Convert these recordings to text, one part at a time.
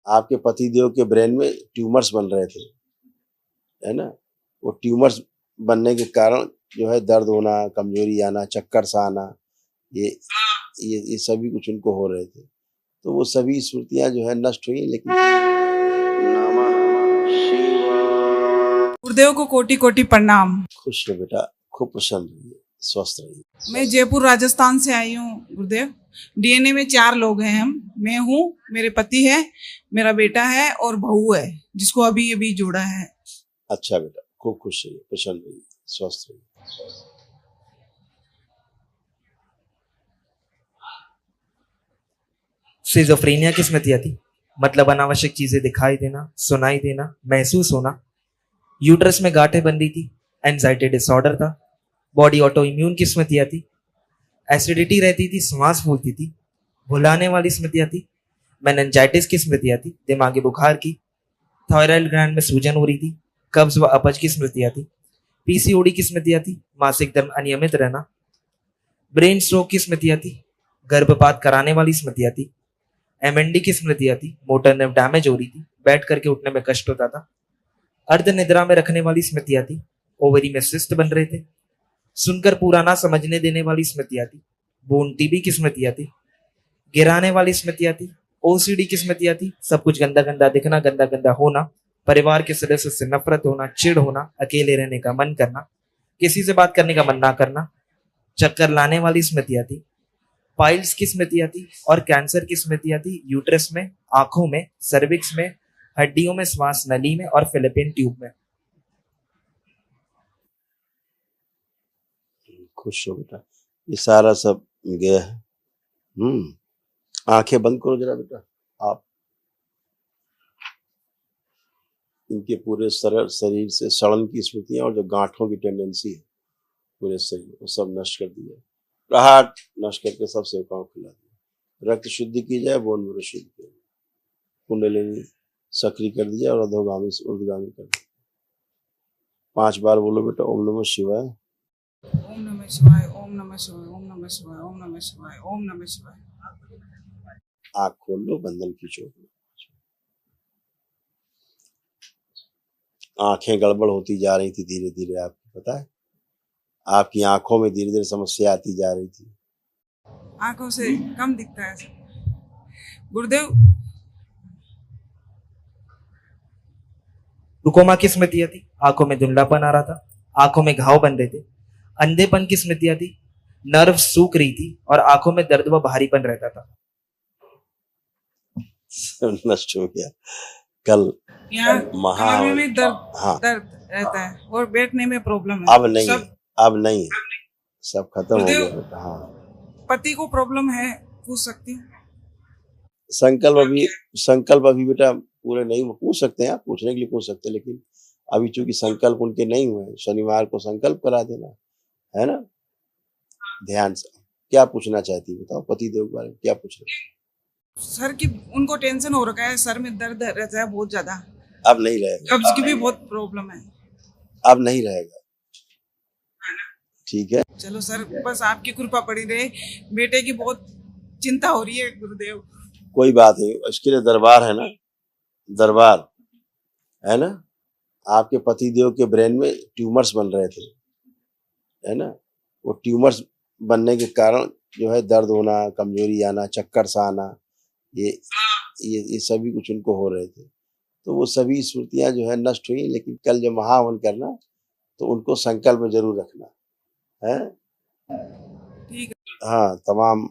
आपके पतिदेव के ब्रेन में ट्यूमर्स बन रहे थे, है ना। वो ट्यूमर्स बनने के कारण जो है दर्द होना, कमजोरी आना, चक्कर सा आना, ये ये सभी कुछ उनको हो रहे थे। तो वो सभी स्मृतियां जो है नष्ट हुई, लेकिन गुरुदेव को कोटि कोटि प्रणाम। खुश रहो बेटा, खूब प्रसन्न रहिए, स्वस्थ रहिए। मैं जयपुर राजस्थान से आई हूँ गुरुदेव। डीएनए में 4 लोग हैं हम। मैं हूँ, मेरे पति है, मेरा बेटा है और बहू है जिसको अभी अभी जोड़ा है। अच्छा बेटा, खूब खुश रहिए, प्रसन्न रहिए, स्वस्थ रहिए। सिजोफ्रेनिया की स्मृतियाँ थी, मतलब अनावश्यक चीजें दिखाई देना, सुनाई देना, महसूस होना। यूट्रस में गांठें बन रही थी, एंजाइटी डिसऑर्डर था। बॉडी ऑटो इम्यून की स्मृतियाँ थी, एसिडिटी रहती थी, सांस फूलती थी। भुलाने वाली स्मृतियाँ थी, मेनिंजाइटिस की स्मृतियाँ थी, दिमागी बुखार की। थायराइड ग्लैंड में सूजन हो रही थी, कब्ज व अपच की स्मृतियाँ थी। पीसीओडी की स्मृतियाँ थी, मासिक धर्म अनियमित रहना। ब्रेन स्ट्रोक की स्मृतियाँ थी, गर्भपात कराने वाली स्मृतियाँ थी। एमएनडी की स्मृतियाँ थी, मोटर नर्व डैमेज हो रही थी, बैठ करके उठने में कष्ट होता था। अर्ध निद्रा में रखने वाली स्मृतियाँ थी, ओवरी में सिस्ट बन रहे थे। सुनकर पूरा ना समझने देने वाली स्मृतियाँ थी, बोन टीबी की स्मृतियाँ थी। गिराने वाली स्मृतियाँ थी, ओसीडी की स्मृतियाँ थी, सब कुछ गंदा गंदा दिखना, गंदा गंदा होना, परिवार के सदस्य से नफरत होना, चिढ़ होना, अकेले रहने का मन करना, किसी से बात करने का मन ना करना। चक्कर लाने वाली स्मृतियाँ थी, पाइल्स की स्मृतियाँ थी और कैंसर की स्मृतियाँ थी, यूट्रस में, आंखों में, सर्विक्स में, हड्डियों में, श्वास नली में और फिलिपिन ट्यूब में। खुश हो बेटा, ये सारा सब गया है। आंखें बंद करो जरा बेटा। आप इनके पूरे शरीर से सड़न की स्मृतियां और जो गांठों की टेंडेंसी है पूरे शरीर, वो सब नष्ट कर दिया, राहत नष्ट करके सब सेवकाओं को खिला दिया। रक्त शुद्धि की जाए, बोन में शुद्ध किया जाए, कुंडलिनी सक्रिय कर दिया और अधोगामी से ऊर्ध्वगामी कर दिया। 5 बार बोलो बेटा, ओम नमः शिवाय, ओम नमः शिवाय, ओम नमः शिवाय, ओम नमः शिवाय, ओम नमः शिवाय, ओम नमः शिवाय। आंख खोल लो, बंधन खींचो। आंखें गड़बड़ होती जा रही थी धीरे धीरे, आपको पता है, आपकी आंखों में धीरे धीरे समस्या आती जा रही थी। आंखों से कम दिखता है गुरुदेव। ग्लूकोमा की स्मृतियाँ थी, आंखों में धुंधलापन आ रहा था, आंखों में घाव बन रहे थे। अंधेपन की स्मृतियाँ थी, नर्व सूख रही थी और आंखों में दर्द व भारीपन रहता था। नष्ट हो गया। कल यहाँ महा कमर में दर्द हाँ, दर्द रहता है और बैठने में प्रॉब्लम है। अब नहीं है, सब अब नहीं है, सब खत्म हो गुरुदेव, गया बेटा। हाँ, पति को प्रॉब्लम है, पूछ सकती हूँ? संकल्प अभी बेटा पूरे नहीं पूछ सकते हैं आप, पूछने के लिए पूछ सकते हैं, लेकिन अभी चूंकि संकल्प उनके नहीं हुए, शनिवार को संकल्प करा देना है ना, ध्यान से। क्या पूछना चाहती है बताओ, पति देव के बारे में क्या पूछ रहे हैं? सर की उनको टेंशन हो रखा है, सर में दर्द रहता है बहुत ज्यादा, अब नहीं रहेगा, कब्ज की भी बहुत प्रॉब्लम है। अब नहीं रहेगा, ठीक है। चलो सर, बस आपकी कृपा पड़ी रहे। बेटे की बहुत चिंता हो रही है गुरुदेव। कोई बात नहीं, इसके लिए दरबार है ना, दरबार है ना। आपके पति देव के ब्रेन में ट्यूमर्स बन रहे थे, है ना। वो ट्यूमर्स बनने के कारण जो है दर्द होना, कमजोरी आना, चक्कर सा आना, ये ये सभी कुछ उनको हो रहे थे। तो वो सभी स्मृतियां जो है नष्ट हुई, लेकिन कल जब महाहवन करना तो उनको संकल्प में जरूर रखना है। ठीक है। हाँ, तमाम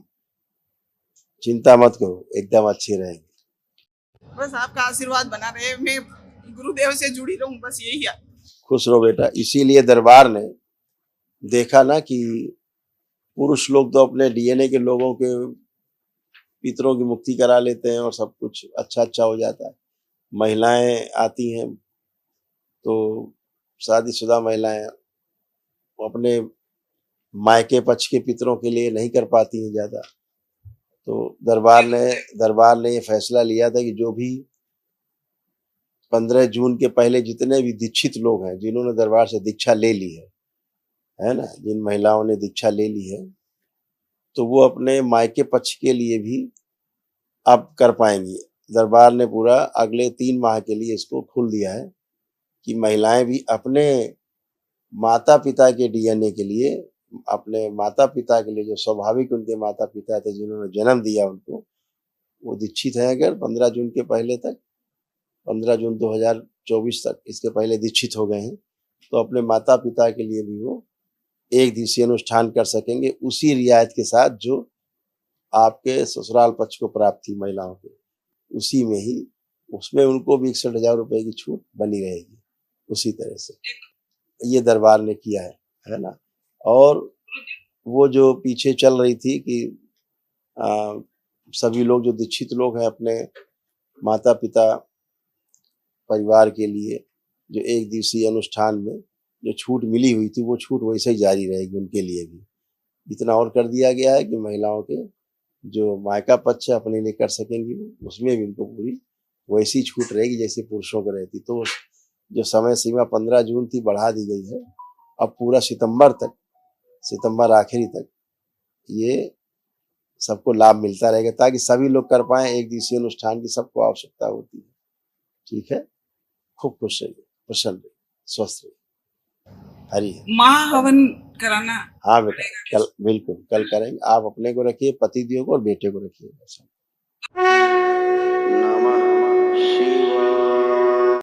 चिंता मत करो, एकदम अच्छे रहेंगे। बस आपका आशीर्वाद बना रहे, मैं गुरुदेव से जुड़ी रहूं, बस यही है। खुश रहो बेटा। इसीलिए दरबार ने देखा ना कि पुरुष लोग तो अपने डीएनए के लोगों के पितरों की मुक्ति करा लेते हैं और सब कुछ अच्छा अच्छा हो जाता है। महिलाएं आती हैं तो शादीशुदा महिलाएं अपने मायके पक्ष के पितरों के लिए नहीं कर पाती हैं ज्यादा। तो दरबार ने ये फैसला लिया था कि जो भी 15 जून के पहले जितने भी दीक्षित लोग हैं, जिन्होंने दरबार से दीक्षा ले ली है ना, जिन महिलाओं ने दीक्षा ले ली है, तो वो अपने मायके पक्ष के लिए भी अब कर पाएंगी। दरबार ने पूरा अगले 3 माह के लिए इसको खोल दिया है कि महिलाएं भी अपने माता पिता के डीएनए के लिए, अपने माता पिता के लिए जो स्वाभाविक उनके माता पिता थे जिन्होंने जन्म दिया उनको, वो दीक्षित हैं अगर 15 जून के पहले तक, 15 जून 2024 तक इसके पहले दीक्षित हो गए हैं, तो अपने माता पिता के लिए भी वो एक दिवसीय अनुष्ठान कर सकेंगे उसी रियायत के साथ जो आपके ससुराल पक्ष को प्राप्त थी महिलाओं के, उसी में ही, उसमें उनको भी 61,000 रुपए की छूट बनी रहेगी उसी तरह से ये दरबार ने किया है ना। और वो जो पीछे चल रही थी कि सभी लोग जो दीक्षित लोग हैं अपने माता पिता परिवार के लिए जो एक दिवसीय अनुष्ठान में जो छूट मिली हुई थी वो छूट वैसे ही जारी रहेगी उनके लिए भी। इतना और कर दिया गया है कि महिलाओं के जो मायका पक्ष है अपने लिए कर सकेंगी, उसमें भी उनको पूरी वैसी छूट रहेगी जैसे पुरुषों को रहती। तो जो समय सीमा 15 जून थी बढ़ा दी गई है, अब पूरा सितंबर तक, सितंबर आखिरी तक ये सबको लाभ मिलता रहेगा ताकि सभी लोग कर पाए एक दिवसीय अनुष्ठान की सबको आवश्यकता होती है। ठीक है, खूब खुश रहिए, प्रसन्न रहिए, स्वस्थ रहिए। हरि महाहवन कराना। हाँ बेटा, कल बिल्कुल कल करेंगे। आप अपने को रखिए, पति देव को और बेटे को रखिए। नमः शिवाय।